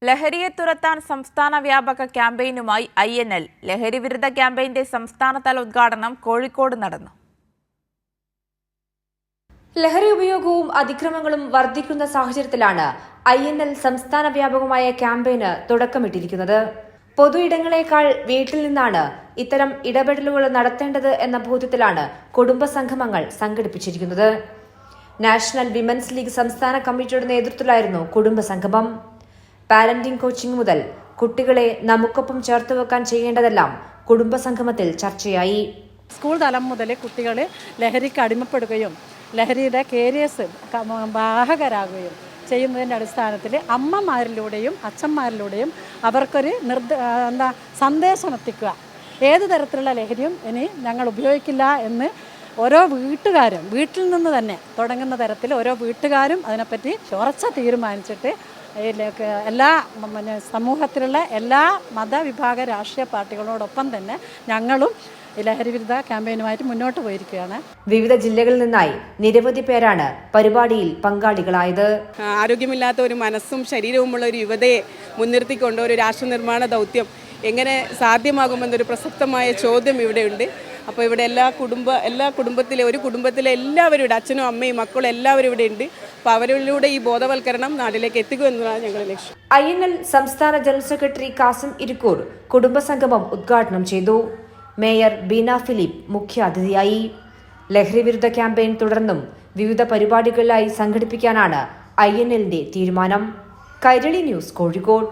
ലഹരിയെ തുരത്താൻ സംസ്ഥാന വ്യാപക ക്യാമ്പയിനുമായി INL ലഹരി വിരുദ്ധ ക്യാമ്പയിന്റെ സംസ്ഥാനതല ഉദ്ഘാടനം കോഴിക്കോട് നടന്നു. ലഹരി ഉപയോഗവും അതിക്രമങ്ങളും വർദ്ധിക്കുന്ന സാഹചര്യത്തിലാണ് INL സംസ്ഥാന വ്യാപകമായ ക്യാമ്പയിന് തുടക്കമിട്ടിരിക്കുന്നത്. പൊതു ഇടങ്ങളേക്കാൾ വീട്ടിൽ നിന്നാണ് ഇത്തരം ഇടപെടലുകൾ നടത്തേണ്ടത് എന്ന ബോധ്യത്തിലാണ് കുടുംബ സംഗമങ്ങൾ സംഘടിപ്പിച്ചിരിക്കുന്നത്. നാഷണൽ വിമൻസ് ലീഗ് സംസ്ഥാന കമ്മിറ്റിയുടെ നേതൃത്വത്തിലായിരുന്നു കുടുംബ സംഗമം. പാരന്റിംഗ് കോച്ചിംഗ് മുതൽ കുട്ടികളെ നമുക്കൊപ്പം ചേർത്തുവെക്കാൻ ചെയ്യേണ്ടതെല്ലാം കുടുംബ സംഗമത്തിൽ ചർച്ചയായി. സ്കൂൾ തലം മുതൽ കുട്ടികൾ ലഹരിക്ക് അടിമപ്പെടുകയും ലഹരിയുടെ കേരിയേഴ്സ് വാഹകരാകുകയും ചെയ്യുന്നതിൻ്റെ അടിസ്ഥാനത്തിൽ അമ്മമാരിലൂടെയും അച്ഛന്മാരിലൂടെയും അവർക്കൊരു സന്ദേശം എത്തിക്കുക. ഏത് തരത്തിലുള്ള ലഹരിയും ഇനി ഞങ്ങൾ ഉപയോഗിക്കില്ല എന്ന് ഓരോ വീട്ടുകാരും വീട്ടിൽ നിന്ന് തന്നെ തുടങ്ങുന്ന തരത്തിൽ ഓരോ വീട്ടുകാരും അതിനെപ്പറ്റി ഉറച്ച തീരുമാനിച്ചിട്ട് എല്ലാ സമൂഹത്തിലുള്ള എല്ലാ മതവിഭാഗ രാഷ്ട്രീയ പാർട്ടികളോടൊപ്പം തന്നെ ഞങ്ങളും ലഹരി വിരുദ്ധ ക്യാമ്പയിനുമായിട്ട് മുന്നോട്ട് പോയിരിക്കുകയാണ്. വിവിധ ജില്ലകളിൽ നിന്നായി നിരവധി പേരാണ് പരിപാടിയിൽ പങ്കാളികളായത്. ആരോഗ്യമില്ലാത്ത ഒരു മനസ്സും ശരീരവുമുള്ള ഒരു യുവതയെ മുൻനിർത്തിക്കൊണ്ട് ഒരു രാഷ്ട്ര നിർമ്മാണ ദൗത്യം എങ്ങനെ സാധ്യമാകുമെന്നൊരു പ്രസക്തമായ ചോദ്യം ഇവിടെയുണ്ട്. അപ്പോൾ ഇവിടെ എല്ലാ കുടുംബത്തിലെ എല്ലാവരും അച്ഛനും അമ്മയും മക്കളും എല്ലാവരും ഇവിടെ ഉണ്ട്. അപ്പോൾ അവരിലൂടെ ഈ ബോധവൽക്കരണം നാട്ടിലേക്ക് എത്തിക്കുക എന്നതാണ് ഞങ്ങളുടെ ലക്ഷ്യം. INL സംസ്ഥാന ജനറൽ സെക്രട്ടറി കാസിം ഇരിക്കൂർ കുടുംബസംഗമം ഉദ്ഘാടനം ചെയ്തു. മേയർ ബീന ഫിലിപ്പ് മുഖ്യാതിഥിയായി. ലഹരി വിരുദ്ധ ക്യാമ്പയിൻ തുടർന്നും വിവിധ പരിപാടികളിലായി സംഘടിപ്പിക്കാനാണ് INLന്റെ തീരുമാനം. കൈരളി ന്യൂസ്, കോഴിക്കോട്.